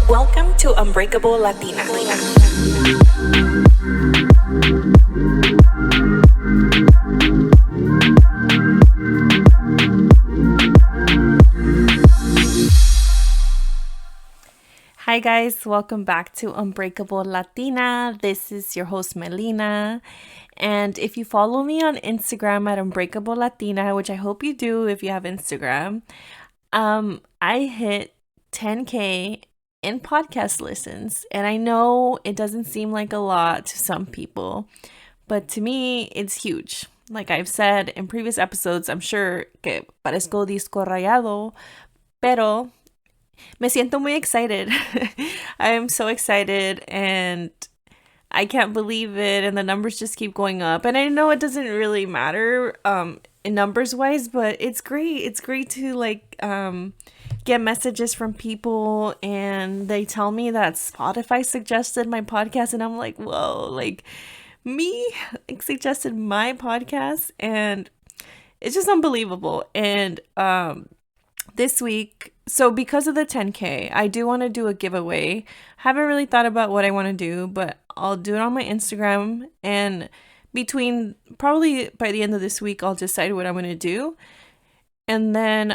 Welcome to Unbreakable Latina. Hi guys, welcome back to Unbreakable Latina. This is your host Melina. And if you follow me on Instagram at Unbreakable Latina, which I hope you do if you have Instagram, I hit 10K in podcast listens. And I know it doesn't seem like a lot to some people, but to me, it's huge. Like I've said in previous episodes, I'm sure que parezco disco rayado, pero me siento muy excited. I am so excited and I can't believe it, and the numbers just keep going up. And I know it doesn't really matter in numbers wise, but it's great. It's great to get messages from people, and they tell me that Spotify suggested my podcast, and I'm like, whoa, like me suggested my podcast, and it's just unbelievable. And this week, so because of the 10K, I do want to do a giveaway. Haven't really thought about what I want to do, but I'll do it on my Instagram, and between probably by the end of this week, I'll decide what I'm going to do, and then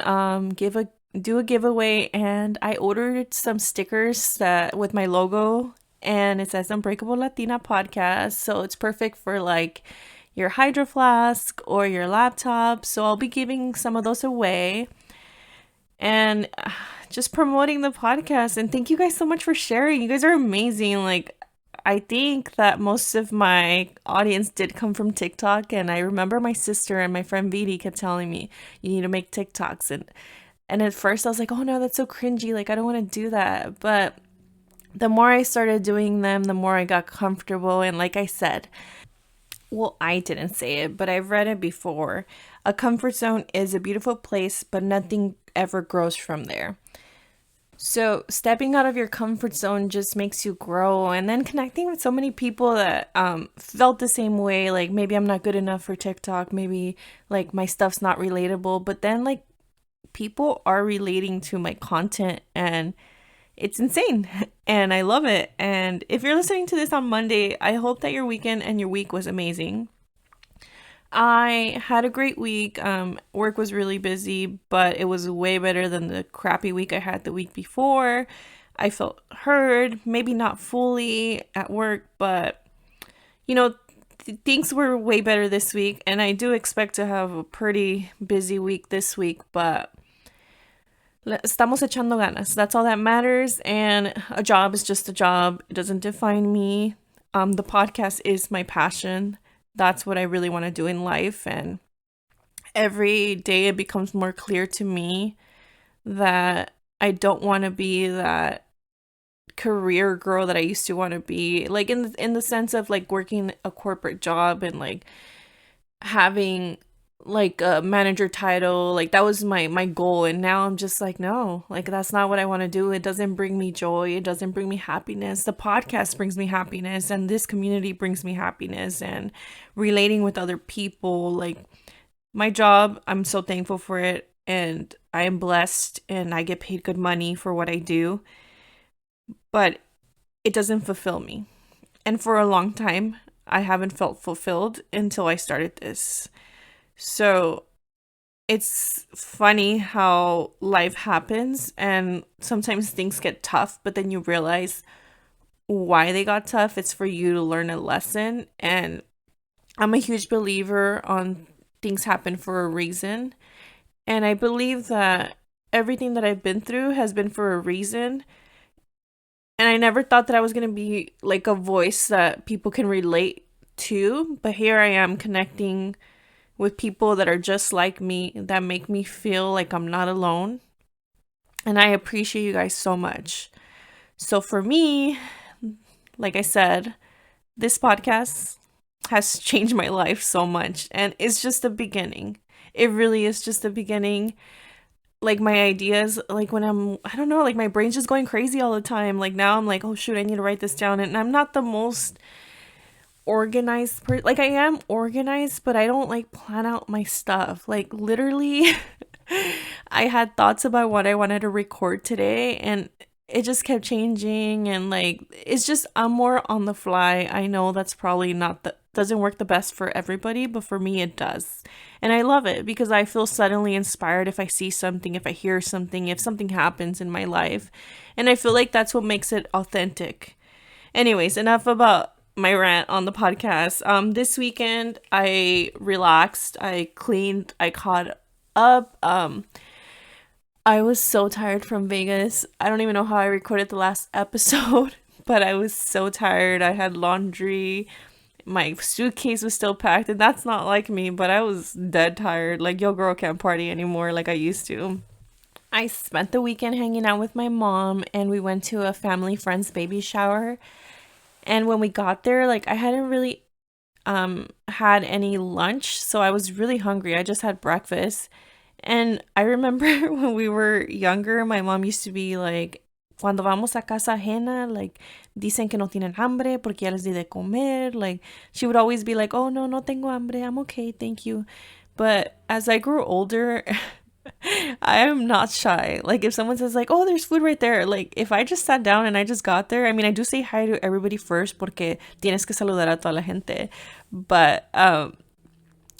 do a giveaway. And I ordered some stickers that with my logo, and it says Unbreakable Latina Podcast, so it's perfect for like your hydro flask or your laptop. So I'll be giving some of those away and just promoting the podcast. And thank you guys so much for sharing. You guys are amazing. Like, I think that most of my audience did come from TikTok, and I remember my sister and my friend Vidi kept telling me, you need to make TikToks, and at first I was like, oh no, that's so cringy, like I don't want to do that. But the more I started doing them, the more I got comfortable. And like I said, well, I didn't say it, but I've read it before. A comfort zone is a beautiful place, but nothing ever grows from there. So stepping out of your comfort zone just makes you grow, and then connecting with so many people that felt the same way. Like maybe I'm not good enough for TikTok, maybe like my stuff's not relatable, but then like people are relating to my content, and it's insane and I love it. And if you're listening to this on Monday, I hope that your weekend and your week was amazing. I had a great week. Work was really busy, but it was way better than the crappy week I had the week before. I felt heard, maybe not fully at work, but things were way better this week, and I do expect to have a pretty busy week this week, but estamos echando ganas. That's all that matters, and a job is just a job. It doesn't define me. The podcast is my passion. That's what I really want to do in life, and every day it becomes more clear to me that I don't want to be that career girl that I used to want to be, like in the sense of like working a corporate job and like having like a manager title. Like that was my goal, and now I'm just like, no, like that's not what I want to do. It doesn't bring me joy, it doesn't bring me happiness. The podcast brings me happiness, and this community brings me happiness, and relating with other people. Like my job, I'm so thankful for it, and I am blessed, and I get paid good money for what I do, but it doesn't fulfill me. And for a long time I haven't felt fulfilled until I started this. So it's funny how life happens, and sometimes things get tough, but then you realize why they got tough. It's for you to learn a lesson. And I'm a huge believer on things happen for a reason. And I believe that everything that I've been through has been for a reason. And I never thought that I was going to be like a voice that people can relate to, but here I am connecting with people that are just like me, that make me feel like I'm not alone. And I appreciate you guys so much. So for me, like I said, this podcast has changed my life so much, and it's just the beginning. It really is just the beginning. Like my ideas, like when I don't know, like my brain's just going crazy all the time. Like now I'm like, oh shoot, I need to write this down. And I'm not the most organized like I am organized, but I don't like plan out my stuff. Like literally I had thoughts about what I wanted to record today, and it just kept changing, and like it's just I'm more on the fly. I know that's probably not the doesn't work the best for everybody, but for me it does. And I love it because I feel suddenly inspired if I see something, if I hear something, if something happens in my life. And I feel like that's what makes it authentic. Anyways, enough about my rant on the podcast. This weekend I relaxed, I cleaned, I caught up. I was so tired from Vegas. I don't even know how I recorded the last episode, but I was so tired. I had laundry. My suitcase was still packed, and that's not like me, but I was dead tired. Like, yo, girl can't party anymore like I used to. I spent the weekend hanging out with my mom, and we went to a family friend's baby shower. And when we got there, like, I hadn't really had any lunch, so I was really hungry. I just had breakfast. And I remember when we were younger, my mom used to be like, cuando vamos a casa ajena, like, dicen que no tienen hambre porque ya les di de comer. Like, she would always be like, oh, no, no tengo hambre. I'm okay. Thank you. But as I grew older, I am not shy. Like, if someone says, like, oh, there's food right there, like, if I just sat down and I just got there, I mean, I do say hi to everybody first porque tienes que saludar a toda la gente. But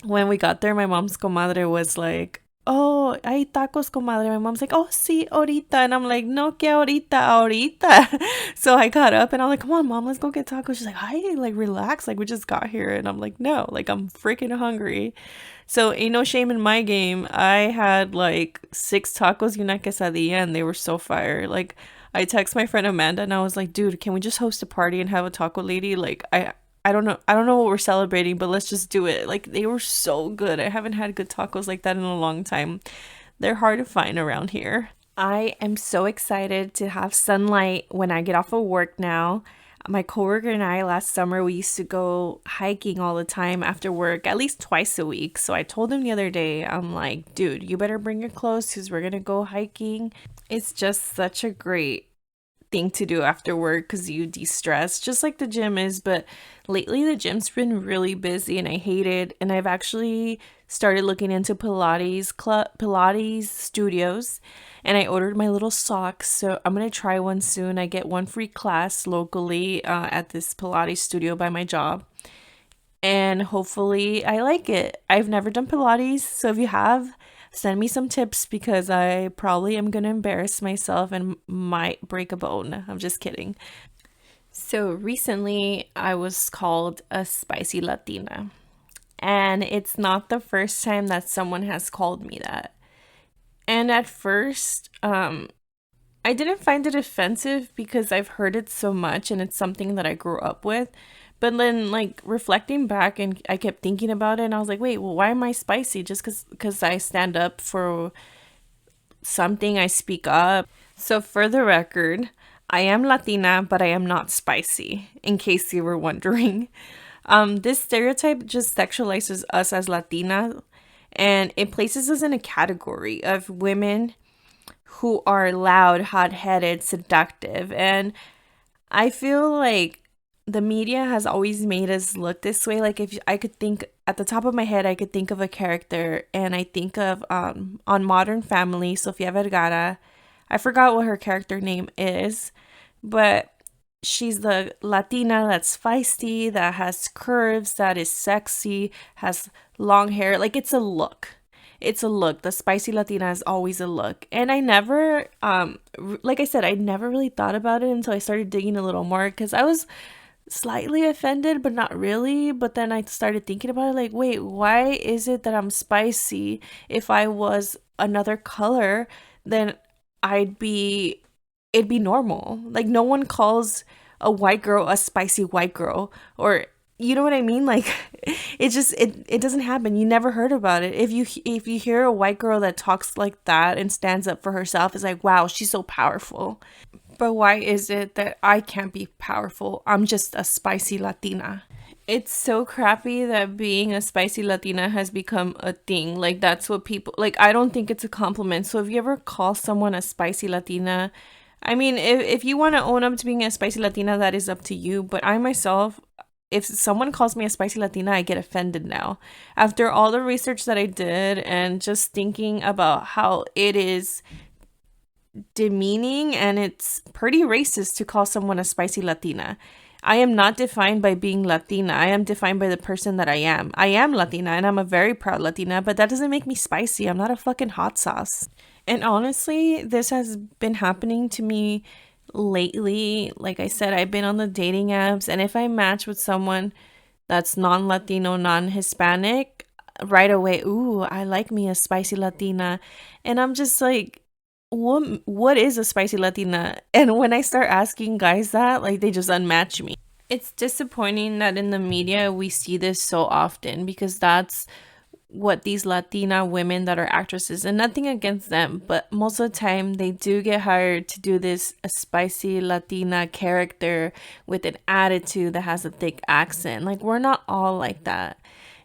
when we got there, my mom's comadre was like, oh, hay tacos, comadre. My mom's like, oh, sí, ahorita. And I'm like, no, que ahorita, ahorita. So I got up and I'm like, come on, mom, let's go get tacos. She's like, hi, like, relax. Like, we just got here. And I'm like, no, like, I'm freaking hungry. So ain't no shame in my game. I had like 6 tacos y una quesadilla, and they were so fire. Like, I text my friend Amanda and I was like, dude, can we just host a party and have a taco lady? Like, I don't know what we're celebrating, but let's just do it. Like, they were so good. I haven't had good tacos like that in a long time. They're hard to find around here. I am so excited to have sunlight when I get off of work now. My coworker and I last summer we used to go hiking all the time after work, at least twice a week. So I told him the other day, I'm like, dude, you better bring your clothes because we're gonna go hiking. It's just such a great thing to do after work because you de-stress just like the gym is. But lately the gym's been really busy and I hate it, and I've actually started looking into Pilates studios, and I ordered my little socks, so I'm gonna try one soon. I get one free class locally at this Pilates studio by my job, and hopefully I like it. I've never done Pilates, so if you have, send me some tips because I probably am gonna embarrass myself and might break a bone. I'm just kidding. So recently I was called a spicy Latina, and it's not the first time that someone has called me that. And at first, I didn't find it offensive because I've heard it so much and it's something that I grew up with. But then, like, reflecting back, and I kept thinking about it, and I was like, wait, well, why am I spicy? Just because I stand up for something, I speak up. So, for the record, I am Latina, but I am not spicy, in case you were wondering. This stereotype just sexualizes us as Latina, and it places us in a category of women who are loud, hot headed, seductive. And I feel like the media has always made us look this way. Like, if I could think at the top of my head, I could think of a character, and I think of on Modern Family, Sofia Vergara. I forgot what her character name is, but she's the Latina that's feisty, that has curves, that is sexy, has long hair. Like, it's a look. It's a look. The spicy Latina is always a look. And I never, like I said, I never really thought about it until I started digging a little more because I was slightly offended, but not really. But then I started thinking about it like, wait, why is it that I'm spicy? If I was another color, then I'd be it'd be normal. Like, no one calls a white girl a spicy white girl, or you know what I mean? Like, it doesn't happen. You never heard about it. If you hear a white girl that talks like that and stands up for herself, it's like, wow, she's so powerful. But why is it that I can't be powerful? I'm just a spicy Latina. It's so crappy that being a spicy Latina has become a thing. Like, that's what people like. I don't think it's a compliment. So if you ever call someone a spicy Latina, I mean, if you want to own up to being a spicy Latina, that is up to you. But I myself, if someone calls me a spicy Latina, I get offended now. After all the research that I did and just thinking about how it is demeaning and it's pretty racist to call someone a spicy Latina. I am not defined by being Latina. I am defined by the person that I am. I am Latina and I'm a very proud Latina, but that doesn't make me spicy. I'm not a fucking hot sauce. And honestly, this has been happening to me lately. Like I said, I've been on the dating apps, and if I match with someone that's non Latino, non Hispanic, right away, ooh, I like me a spicy Latina. And I'm just like, what is a spicy Latina? And when I start asking guys that, like they just unmatch me. It's disappointing that in the media we see this so often because that's what these Latina women that are actresses, and nothing against them, but most of the time they do get hired to do this a spicy Latina character with an attitude that has a thick accent. Like we're not all like that.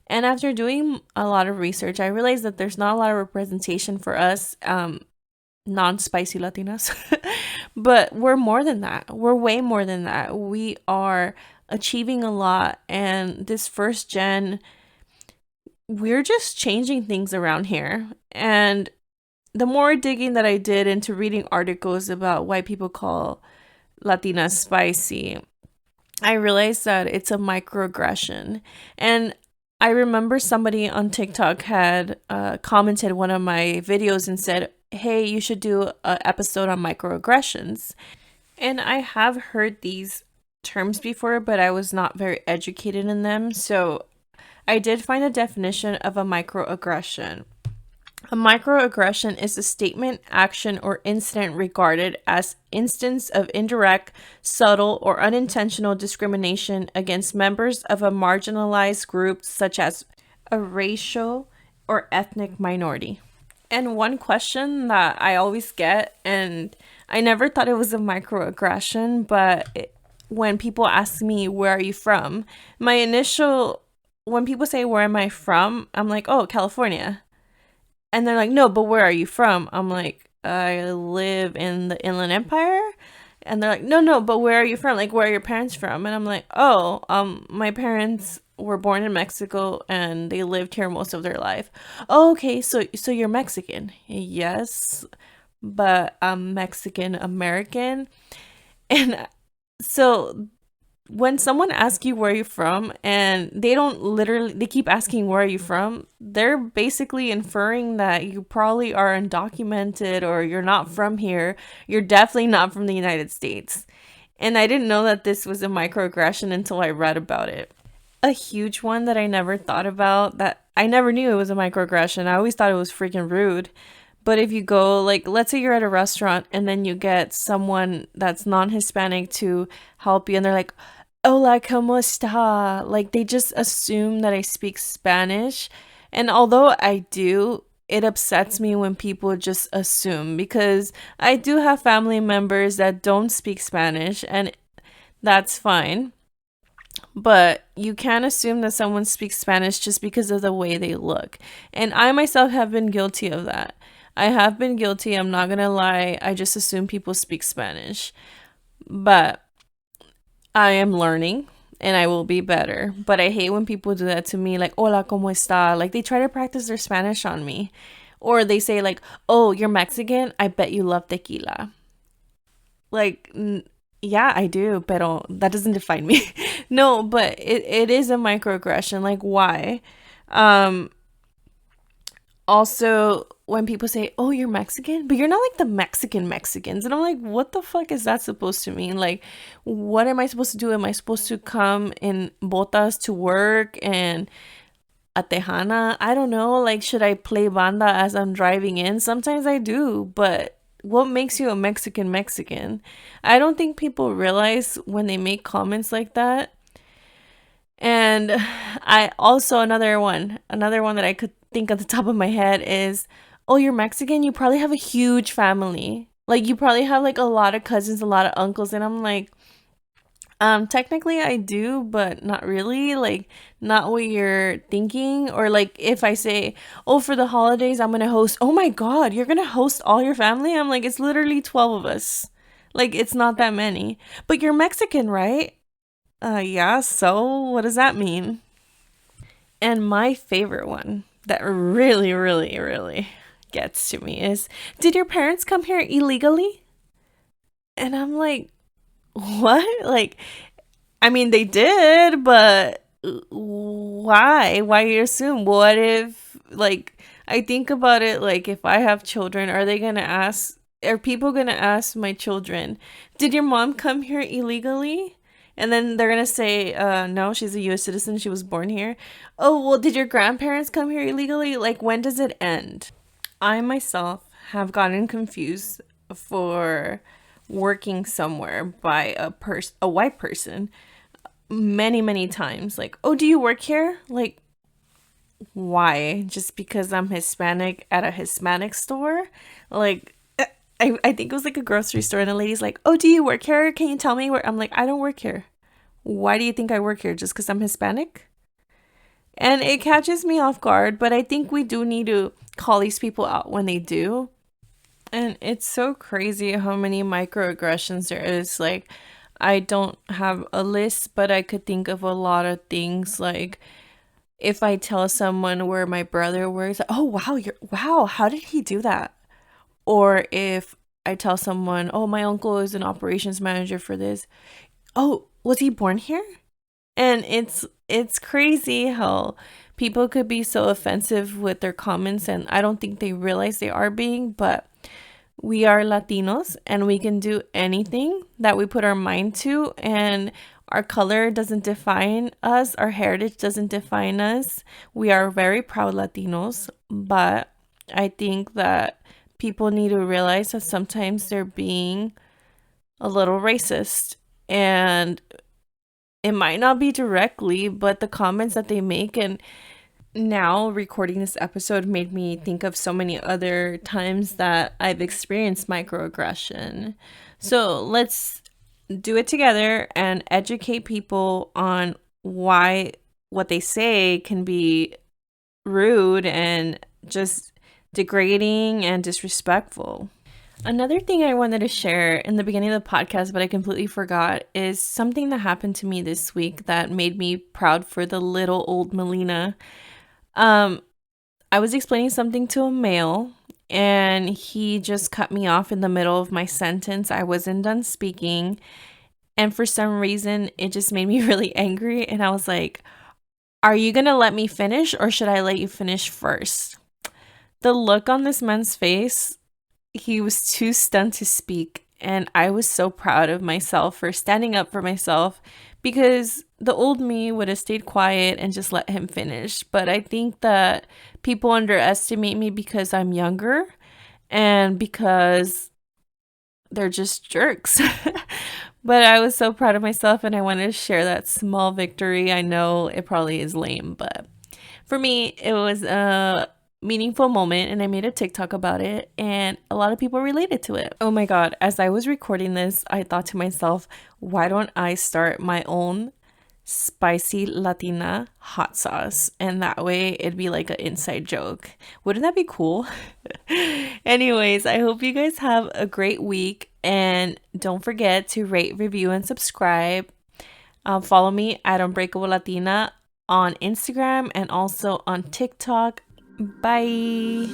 And after doing a lot of research, I realized that there's not a lot of representation for us non-spicy Latinas. But we're more than that. We're way more than that. We are achieving a lot, and this first gen, we're just changing things around here. And the more digging that I did into reading articles about why people call Latinas spicy, I realized that it's a microaggression. And I remember somebody on TikTok had commented one of my videos and said, hey, you should do an episode on microaggressions. And I have heard these terms before, but I was not very educated in them. So I did find a definition of a microaggression. A microaggression is a statement, action, or incident regarded as instance of indirect, subtle, or unintentional discrimination against members of a marginalized group such as a racial or ethnic minority. And one question that I always get, and I never thought it was a microaggression, but when people ask me, where are you from? My initial, when people say, where am I from? I'm like, oh, California. And they're like, no, but where are you from? I'm like, I live in the Inland Empire. And they're like, no, but where are you from? Like, where are your parents from? And I'm like, oh, my parents were born in Mexico and they lived here most of their life. Oh, okay, so you're Mexican. Yes, but I'm Mexican American. And so when someone asks you where you're from and they don't literally, they keep asking where are you from, they're basically inferring that you probably are undocumented or you're not from here. You're definitely not from the United States. And I didn't know that this was a microaggression until I read about it. A huge one that I never thought about, that I never knew it was a microaggression. I always thought it was freaking rude. But if you go, like, let's say you're at a restaurant and then you get someone that's non-Hispanic to help you and they're like, hola, ¿cómo está? Like, they just assume that I speak Spanish. And although I do, it upsets me when people just assume, because I do have family members that don't speak Spanish and that's fine. But you can't assume that someone speaks Spanish just because of the way they look. And I myself have been guilty of that. I have been guilty, I'm not gonna lie. I just assume people speak Spanish. But I am learning and I will be better. But I hate when people do that to me, like, hola, ¿cómo está? Like, they try to practice their Spanish on me. Or they say, like, oh, you're Mexican? I bet you love tequila. Like, yeah, I do, pero that doesn't define me. No, but it is a microaggression. Like, why? Um, Also, when people say, oh, you're Mexican, but you're not like the Mexican Mexicans. And I'm like, what the fuck is that supposed to mean? Like, what am I supposed to do? Am I supposed to come in botas to work and a tejana? I don't know. Like, should I play banda as I'm driving in? Sometimes I do, but what makes you a Mexican Mexican? I don't think people realize when they make comments like that. And I also, another one that I could think at the top of my head is, oh, you're Mexican, you probably have a huge family. Like, you probably have like a lot of cousins, a lot of uncles. And I'm like, technically I do, but not really. Like, not what you're thinking. Or like if I say, oh, for the holidays I'm gonna host, oh my god, you're gonna host all your family? I'm like, it's literally 12 of us. Like, it's not that many. But you're Mexican, right? Yeah, so what does that mean? And my favorite one that really, really, really gets to me is, did your parents come here illegally? And I'm like, what? Like, I mean, they did, but why? Why you assume? What if, like, I think about it, like, if I have children, are people gonna ask my children, did your mom come here illegally? And then they're gonna say, no, she's a US citizen, she was born here. Oh, well, did your grandparents come here illegally? Like, when does it end? I myself have gotten confused for working somewhere by a white person many times. Like, oh, do you work here? Like, why? Just because I'm Hispanic at a Hispanic store? Like, I think it was like a grocery store, and the lady's like, oh, do you work here? Can you tell me where? I'm like, I don't work here. Why do you think I work here? Just because I'm Hispanic? And it catches me off guard, but I think we do need to call these people out when they do. And it's so crazy how many microaggressions there is. Like, I don't have a list, but I could think of a lot of things. Like, if I tell someone where my brother works, oh wow, wow, how did he do that? Or if I tell someone, oh, my uncle is an operations manager for this. Oh, was he born here? And it's crazy how people could be so offensive with their comments, and I don't think they realize they are being, but we are Latinos and we can do anything that we put our mind to, and our color doesn't define us, our heritage doesn't define us. We are very proud Latinos, but I think that people need to realize that sometimes they're being a little racist, and it might not be directly, but the comments that they make. And now recording this episode made me think of so many other times that I've experienced microaggression. So let's do it together and educate people on why what they say can be rude and just degrading and disrespectful. Another thing I wanted to share in the beginning of the podcast, but I completely forgot, is something that happened to me this week that made me proud for the little old Melina. I was explaining something to a male, and he just cut me off in the middle of my sentence. I wasn't done speaking, and for some reason, it just made me really angry, and I was like, are you gonna let me finish, or should I let you finish first? The look on this man's face, he was too stunned to speak, and I was so proud of myself for standing up for myself, because the old me would have stayed quiet and just let him finish. But I think that people underestimate me because I'm younger and because they're just jerks. But I was so proud of myself, and I wanted to share that small victory. I know it probably is lame, but for me, it was a meaningful moment, and I made a TikTok about it, and a lot of people related to it. Oh my God, as I was recording this, I thought to myself, why don't I start my own Spicy Latina hot sauce? And that way it'd be like an inside joke. Wouldn't that be cool? Anyways, I hope you guys have a great week, and don't forget to rate, review, and subscribe. Follow me at Unbreakable Latina on Instagram and also on TikTok. Bye.